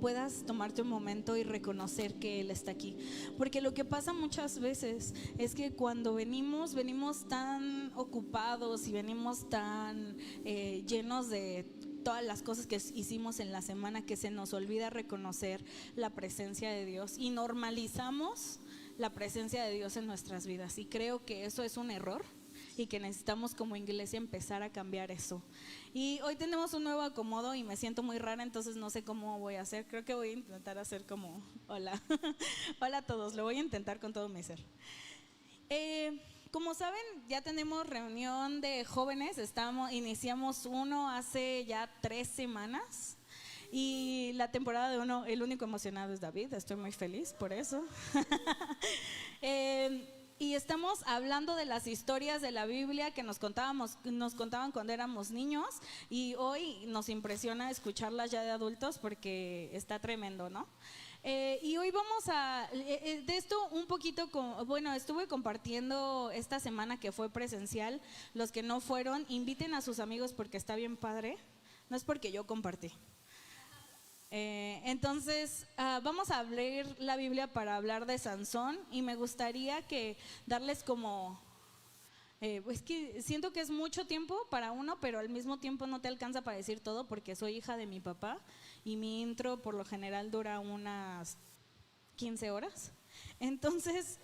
puedas tomarte un momento y reconocer que Él está aquí. Porque lo que pasa muchas veces es que cuando venimos tan ocupados y venimos tan llenos de todas las cosas que hicimos en la semana, que se nos olvida reconocer la presencia de Dios y normalizamos la presencia de Dios en nuestras vidas. Y creo que eso es un error y que necesitamos como iglesia empezar a cambiar eso. Y hoy tenemos un nuevo acomodo y me siento muy rara, entonces no sé cómo voy a hacer. Creo que voy a intentar hacer como hola. Hola a todos, lo voy a intentar con todo mi ser. Como saben, ya tenemos reunión de jóvenes. Iniciamos uno hace ya 3 semanas. Y la temporada de uno, el único emocionado es David. Estoy muy feliz por eso. Y estamos hablando de las historias de la Biblia que nos contaban cuando éramos niños. Y hoy nos impresiona escucharlas ya de adultos porque está tremendo, ¿no? Y hoy vamos a, de esto un poquito, estuve compartiendo esta semana que fue presencial. Los que no fueron, inviten a sus amigos porque está bien padre. No es porque yo compartí. Entonces vamos a abrir la Biblia para hablar de Sansón. Y me gustaría darles como... es que siento que es mucho tiempo para uno, pero al mismo tiempo no te alcanza para decir todo porque soy hija de mi papá y mi intro por lo general dura unas 15 horas. Entonces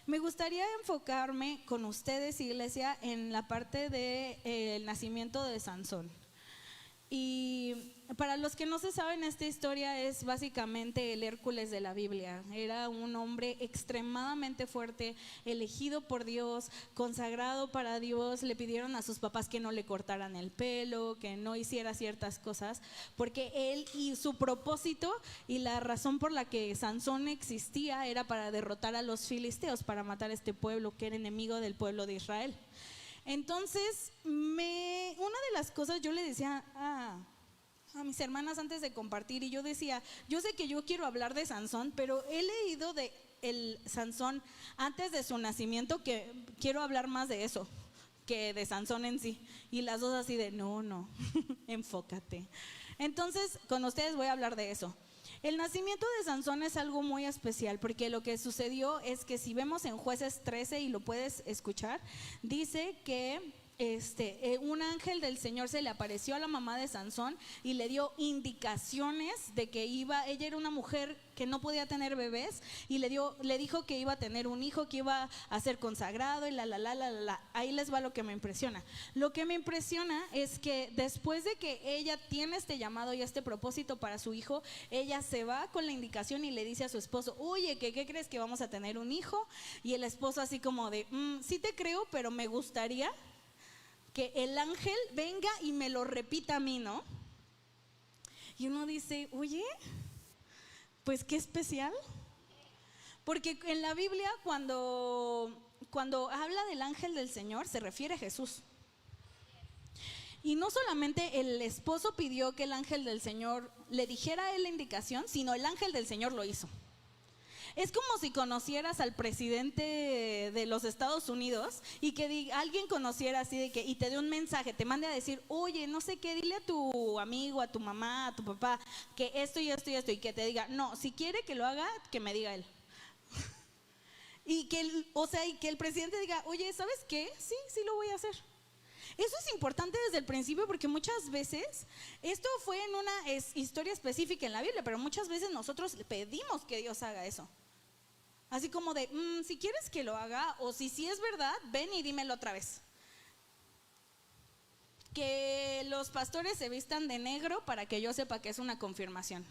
me gustaría enfocarme con ustedes, iglesia, en la parte del nacimiento de Sansón. Y para los que no se saben, esta historia es básicamente el Hércules de la Biblia. Era un hombre extremadamente fuerte, elegido por Dios, consagrado para Dios. Le pidieron a sus papás que no le cortaran el pelo, que no hiciera ciertas cosas, porque él y su propósito y la razón por la que Sansón existía era para derrotar a los filisteos, para matar a este pueblo que era enemigo del pueblo de Israel. Entonces, una de las cosas yo le decía a mis hermanas antes de compartir, y yo decía, yo sé que yo quiero hablar de Sansón, pero he leído de el Sansón antes de su nacimiento que quiero hablar más de eso que de Sansón en sí. Y las dos así de, no, enfócate. Entonces, con ustedes voy a hablar de eso. El nacimiento de Sansón es algo muy especial porque lo que sucedió es que si vemos en Jueces 13 y lo puedes escuchar, dice que un ángel del Señor se le apareció a la mamá de Sansón y le dio indicaciones de que ella era una mujer que no podía tener bebés y le dijo que iba a tener un hijo, que iba a ser consagrado y ahí les va lo que me impresiona. Lo que me impresiona es que después de que ella tiene este llamado y este propósito para su hijo, ella se va con la indicación y le dice a su esposo, oye, ¿qué crees que vamos a tener un hijo? Y el esposo así como de, sí te creo, pero me gustaría que el ángel venga y me lo repita a mí, ¿no? Y uno dice, oye, pues qué especial. Porque en la Biblia cuando habla del ángel del Señor se refiere a Jesús. Y no solamente el esposo pidió que el ángel del Señor le dijera a él la indicación, sino el ángel del Señor lo hizo. Es como si conocieras al presidente de los Estados Unidos y que alguien conociera así de que y te dé un mensaje, te mande a decir, oye, no sé qué, dile a tu amigo, a tu mamá, a tu papá, que esto y esto y esto, y que te diga, no, si quiere que lo haga, que me diga él. Y que el presidente diga, oye, ¿sabes qué? Sí lo voy a hacer. Eso es importante desde el principio porque muchas veces, esto fue en una historia específica en la Biblia, pero muchas veces nosotros le pedimos que Dios haga eso. Así como de, si quieres que lo haga, o si es verdad, ven y dímelo otra vez. Que los pastores se vistan de negro para que yo sepa que es una confirmación.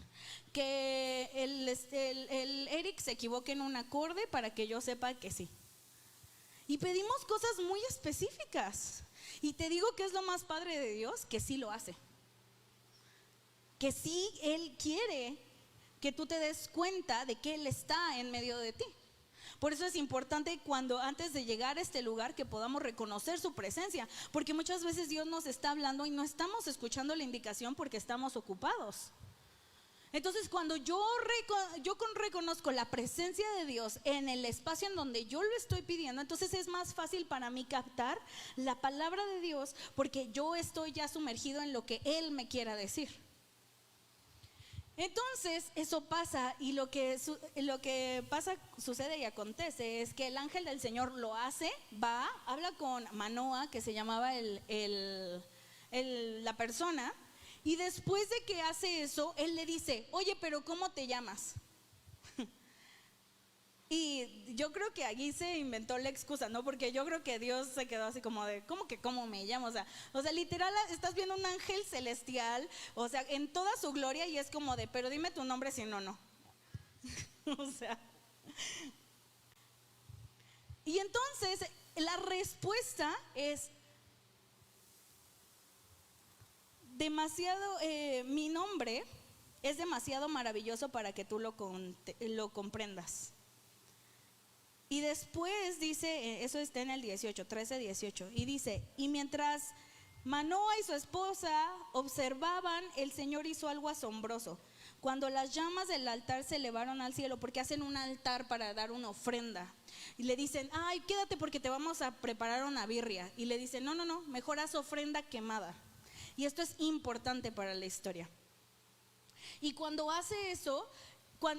Que el Eric se equivoque en un acorde para que yo sepa que sí. Y pedimos cosas muy específicas. Y te digo que es lo más padre de Dios, que sí lo hace. Que sí Él quiere que tú te des cuenta de que Él está en medio de ti. Por eso es importante antes de llegar a este lugar que podamos reconocer su presencia, porque muchas veces Dios nos está hablando y no estamos escuchando la indicación porque estamos ocupados. Entonces cuando yo reconozco la presencia de Dios en el espacio en donde yo lo estoy pidiendo, entonces es más fácil para mí captar la palabra de Dios porque yo estoy ya sumergido en lo que Él me quiera decir. Entonces eso pasa y lo que pasa, sucede y acontece es que el ángel del Señor lo hace, va, habla con Manoa, que se llamaba la persona, y después de que hace eso, él le dice, oye, pero ¿cómo te llamas? Y yo creo que allí se inventó la excusa, ¿no? Porque yo creo que Dios se quedó así como de, ¿cómo que cómo me llamo? O sea, literal, estás viendo un ángel celestial, o sea, en toda su gloria, y es como de, pero dime tu nombre, si no, no. O sea. Y entonces, la respuesta es demasiado, mi nombre es demasiado maravilloso para que tú lo comprendas. Y después dice, eso está en el 18, 13, 18, y dice, y mientras Manoa y su esposa observaban, el Señor hizo algo asombroso. Cuando las llamas del altar se elevaron al cielo, porque hacen un altar para dar una ofrenda, y le dicen, ay, quédate porque te vamos a preparar una birria. Y le dicen, no, mejor haz ofrenda quemada. Y esto es importante para la historia. Y cuando hace eso,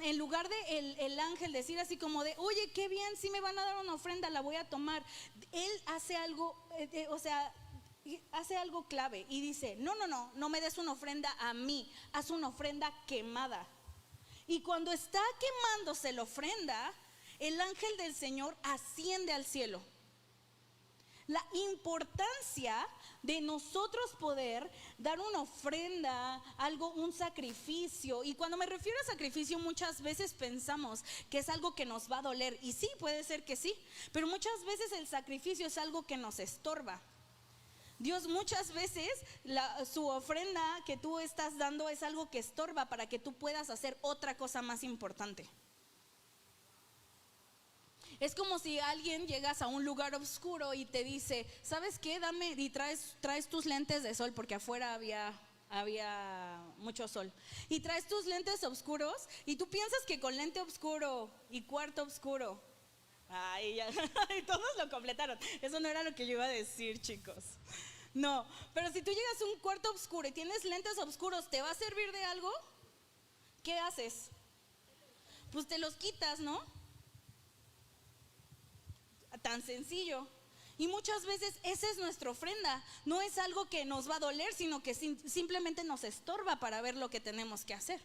en lugar de el ángel decir así como de, oye, qué bien, sí me van a dar una ofrenda, la voy a tomar, él hace algo, hace algo clave y dice, no me des una ofrenda a mí, haz una ofrenda quemada. Y cuando está quemándose la ofrenda, el ángel del Señor asciende al cielo. La importancia de nosotros poder dar una ofrenda, algo, un sacrificio. Y cuando me refiero a sacrificio, muchas veces pensamos que es algo que nos va a doler. Y sí, puede ser que sí, pero muchas veces el sacrificio es algo que nos estorba. Dios muchas veces, su ofrenda que tú estás dando es algo que estorba para que tú puedas hacer otra cosa más importante. Es como si alguien llegas a un lugar oscuro y te dice, ¿sabes qué? Dame, y traes tus lentes de sol, porque afuera había mucho sol. Y traes tus lentes oscuros y tú piensas que con lente oscuro y cuarto oscuro, ay, ya, y todos lo completaron. Eso no era lo que yo iba a decir, chicos. No, pero si tú llegas a un cuarto oscuro y tienes lentes oscuros, ¿te va a servir de algo? ¿Qué haces? Pues te los quitas, ¿no? Tan sencillo. Y muchas veces esa es nuestra ofrenda. No es algo que nos va a doler, sino que simplemente nos estorba para ver lo que tenemos que hacer.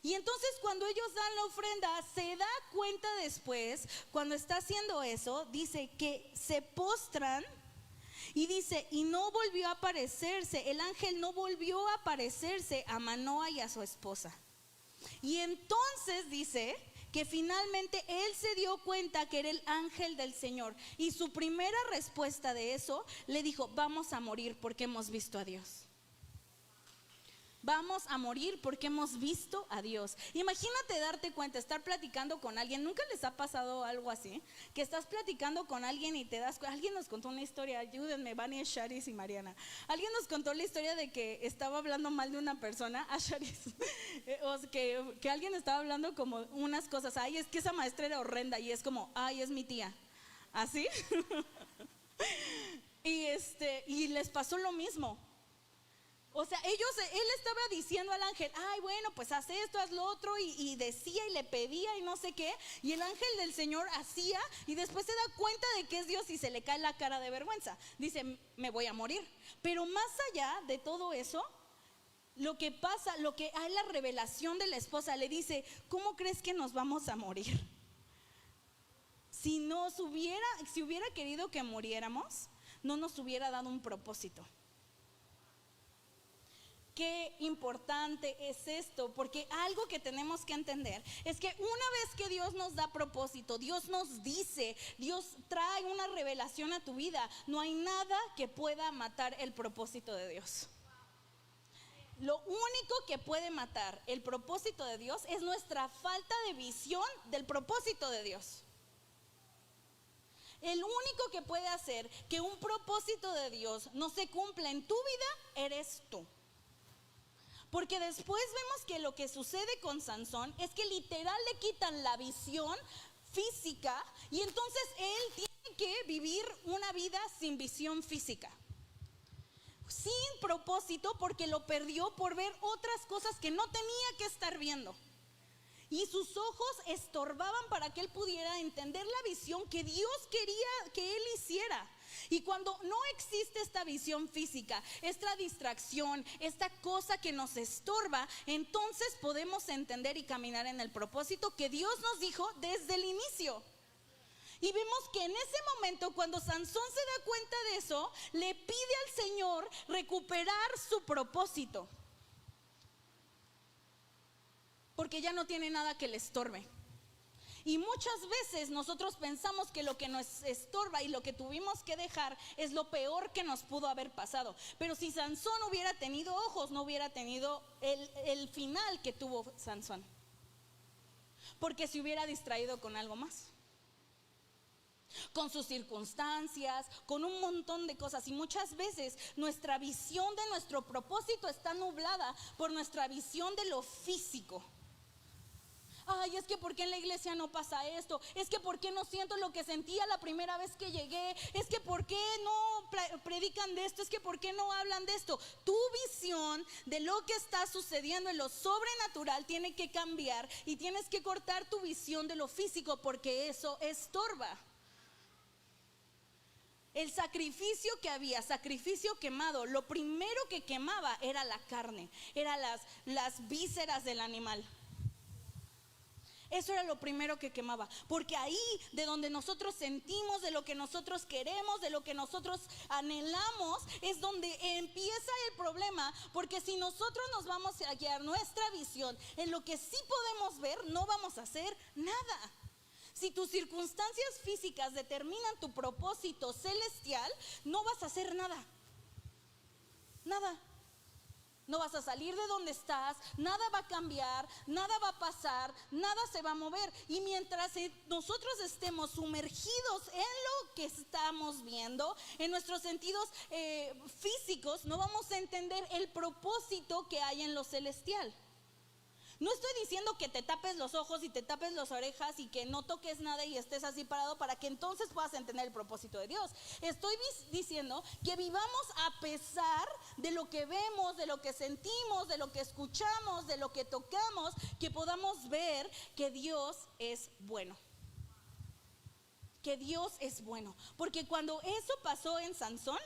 Y entonces cuando ellos dan la ofrenda, se da cuenta después, cuando está haciendo eso, dice que se postran. Y dice, y no volvió a aparecerse, el ángel no volvió a aparecerse a Manoa y a su esposa. Y entonces dice que finalmente él se dio cuenta que era el ángel del Señor. Y su primera respuesta de eso, le dijo, vamos a morir porque hemos visto a Dios. Vamos a morir porque hemos visto a Dios. Imagínate darte cuenta, estar platicando con alguien. ¿Nunca les ha pasado algo así? Que estás platicando con alguien y te das cuenta. Alguien nos contó una historia, ayúdenme, Vani, Sharis y Mariana. Alguien nos contó la historia de que estaba hablando mal de una persona, a Sharis. O sea, que alguien estaba hablando como unas cosas. Ay, es que esa maestra era horrenda. Y es como, ay, es mi tía. ¿Así? Y les pasó lo mismo. O sea, él estaba diciendo al ángel, ay, bueno, pues haz esto, haz lo otro, y decía y le pedía y no sé qué, y el ángel del Señor hacía, y después se da cuenta de que es Dios y se le cae la cara de vergüenza. Dice, me voy a morir. Pero más allá de todo eso, lo que pasa, lo que hay, la revelación de la esposa, le dice, ¿cómo crees que nos vamos a morir? Si hubiera querido que muriéramos, no nos hubiera dado un propósito. Qué importante es esto, porque algo que tenemos que entender es que una vez que Dios nos da propósito, Dios nos dice, Dios trae una revelación a tu vida, no hay nada que pueda matar el propósito de Dios. Lo único que puede matar el propósito de Dios es nuestra falta de visión del propósito de Dios. El único que puede hacer que un propósito de Dios no se cumpla en tu vida eres tú. Porque después vemos que lo que sucede con Sansón es que literal le quitan la visión física y entonces él tiene que vivir una vida sin visión física. sin propósito porque lo perdió por ver otras cosas que no tenía que estar viendo. Y sus ojos estorbaban para que él pudiera entender la visión que Dios quería que él hiciera. Y cuando no existe esta visión física, esta distracción, esta cosa que nos estorba, entonces podemos entender y caminar en el propósito que Dios nos dijo desde el inicio. Y vemos que en ese momento, cuando Sansón se da cuenta de eso, le pide al Señor recuperar su propósito, porque ya no tiene nada que le estorbe. Y muchas veces nosotros pensamos que lo que nos estorba y lo que tuvimos que dejar es lo peor que nos pudo haber pasado. Pero si Sansón hubiera tenido ojos, no hubiera tenido el final que tuvo Sansón, porque se hubiera distraído con algo más, con sus circunstancias, con un montón de cosas. Y muchas veces nuestra visión de nuestro propósito está nublada por nuestra visión de lo físico. Ay, es que ¿por qué en la iglesia no pasa esto? Es que ¿por qué no siento lo que sentía la primera vez que llegué? Es que ¿por qué no predican de esto? Es que ¿por qué no hablan de esto? Tu visión de lo que está sucediendo en lo sobrenatural tiene que cambiar, y tienes que cortar tu visión de lo físico, porque eso estorba. El sacrificio que había, sacrificio quemado, lo primero que quemaba era la carne, eran las vísceras del animal. Eso era lo primero que quemaba, porque ahí de donde nosotros sentimos, de lo que nosotros queremos, de lo que nosotros anhelamos, es donde empieza el problema. Porque si nosotros nos vamos a guiar nuestra visión en lo que sí podemos ver, no vamos a hacer nada. Si tus circunstancias físicas determinan tu propósito celestial, no vas a hacer nada. Nada. No vas a salir de donde estás, nada va a cambiar, nada va a pasar, nada se va a mover. Y mientras nosotros estemos sumergidos en lo que estamos viendo, en nuestros sentidos físicos, no vamos a entender el propósito que hay en lo celestial. No estoy diciendo que te tapes los ojos y te tapes las orejas y que no toques nada y estés así parado para que entonces puedas entender el propósito de Dios. Estoy diciendo que vivamos a pesar de lo que vemos, de lo que sentimos, de lo que escuchamos, de lo que tocamos, que podamos ver que Dios es bueno. Que Dios es bueno. Porque cuando eso pasó en Sansón,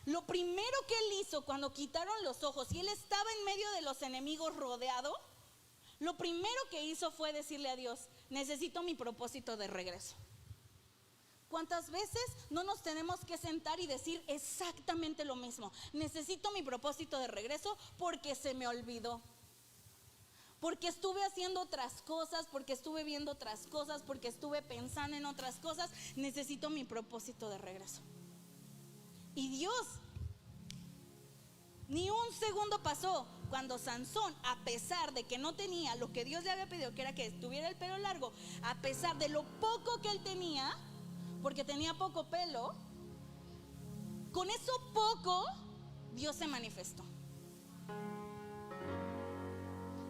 lo primero que él hizo cuando quitaron los ojos y él estaba en medio de los enemigos rodeado, lo primero que hizo fue decirle a Dios: necesito mi propósito de regreso. ¿Cuántas veces no nos tenemos que sentar y decir exactamente lo mismo? Necesito mi propósito de regreso porque se me olvidó, porque estuve haciendo otras cosas, porque estuve viendo otras cosas, porque estuve pensando en otras cosas. Necesito mi propósito de regreso. Y Dios, ni un segundo pasó cuando Sansón, a pesar de que no tenía lo que Dios le había pedido, que era que tuviera el pelo largo, a pesar de lo poco que él tenía, porque tenía poco pelo, con eso poco Dios se manifestó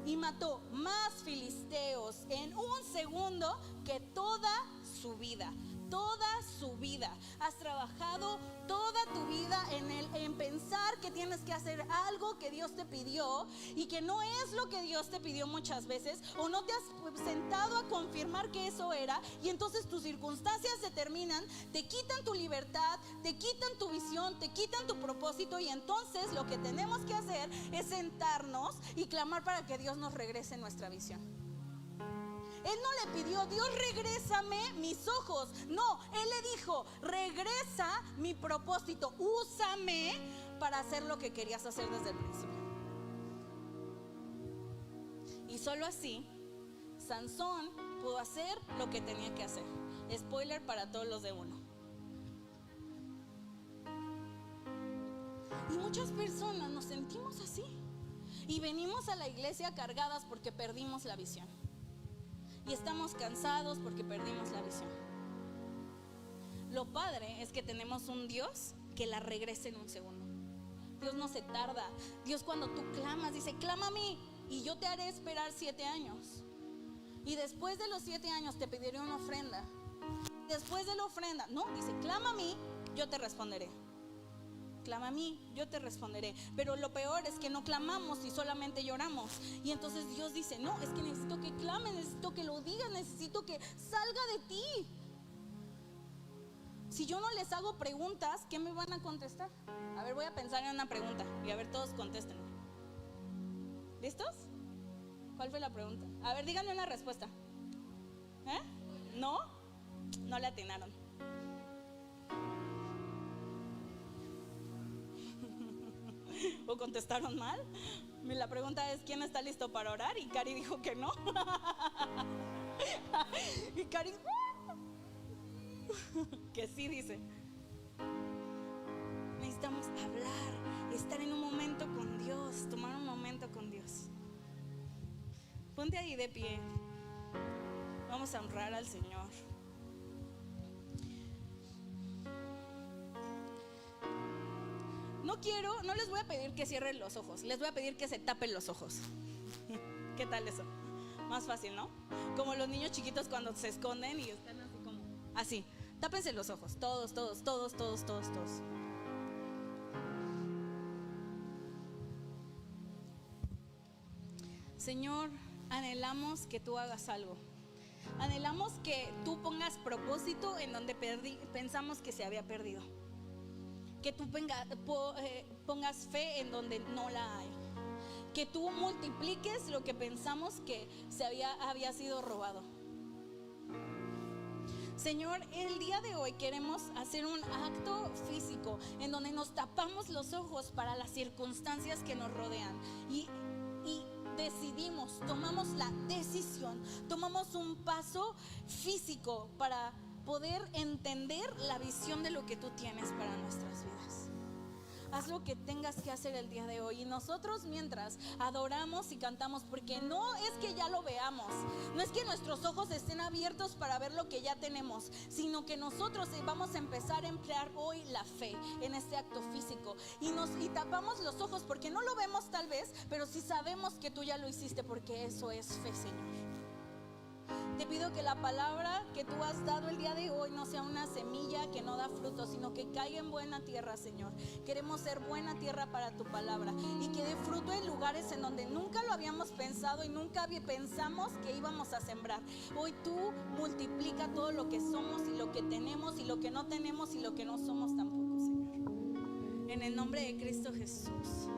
y mató más filisteos en un segundo que toda su vida. Toda su vida has trabajado toda tu vida en pensar que tienes que hacer algo que Dios te pidió y que no es lo que Dios te pidió muchas veces, o no te has sentado a confirmar que eso era, y entonces tus circunstancias determinan, te quitan tu libertad, te quitan tu visión, te quitan tu propósito. Y entonces lo que tenemos que hacer es sentarnos y clamar para que Dios nos regrese nuestra visión. Él no le pidió: Dios, regrésame mis ojos. No, él le dijo: regresa mi propósito, úsame para hacer lo que querías hacer desde el principio. Y solo así Sansón pudo hacer lo que tenía que hacer. Spoiler para todos los de uno. Y muchas personas nos sentimos así y venimos a la iglesia cargadas porque perdimos la visión. Y estamos cansados porque perdimos la visión. Lo padre es que tenemos un Dios que la regresa en un segundo. Dios no se tarda. Dios, cuando tú clamas, dice: clama a mí y yo te haré esperar 7 años. Y después de los 7 años te pediré una ofrenda. Después de la ofrenda, no, dice: clama a mí, yo te responderé. clama a mí, yo te responderé. Pero lo peor es que no clamamos y solamente lloramos. Y entonces Dios dice, no, es que necesito que clames, necesito que lo digas, necesito que salga de ti. Si yo no les hago preguntas, ¿qué me van a contestar? A ver, voy a pensar en una pregunta y a ver, todos contesten. ¿Listos? ¿Cuál fue la pregunta? A ver, díganme una respuesta. ¿No? No le atinaron. ¿O contestaron mal? La pregunta es, ¿quién está listo para orar? Y Cari dijo que no. Y Cari que sí, dice. Necesitamos hablar, estar en un momento con Dios, tomar un momento con Dios. Ponte ahí de pie. Vamos a honrar al Señor. No les voy a pedir que cierren los ojos, les voy a pedir que se tapen los ojos. ¿Qué tal eso? Más fácil, ¿no? Como los niños chiquitos cuando se esconden y están así como así. Tápense los ojos, todos. Señor, anhelamos que tú hagas algo. Anhelamos que tú pongas propósito en donde pensamos que se había perdido. Que tú pongas fe en donde no la hay. Que tú multipliques lo que pensamos que había sido robado. Señor, el día de hoy queremos hacer un acto físico en donde nos tapamos los ojos para las circunstancias que nos rodean y decidimos, tomamos la decisión, tomamos un paso físico para poder entender la visión de lo que tú tienes para nuestras vidas. Haz lo que tengas que hacer el día de hoy. Y nosotros mientras adoramos y cantamos, porque no es que ya lo veamos, no es que nuestros ojos estén abiertos para ver lo que ya tenemos, sino que nosotros vamos a empezar a emplear hoy la fe en este acto físico. Y tapamos los ojos porque no lo vemos tal vez, pero sí sabemos que tú ya lo hiciste, porque eso es fe, Señor. Te pido que la palabra que tú has dado el día de hoy no sea una semilla que no da fruto, sino que caiga en buena tierra, Señor. Queremos ser buena tierra para tu palabra y que dé fruto en lugares en donde nunca lo habíamos pensado y nunca pensamos que íbamos a sembrar. Hoy tú multiplica todo lo que somos y lo que tenemos y lo que no tenemos y lo que no somos tampoco, Señor. En el nombre de Cristo Jesús.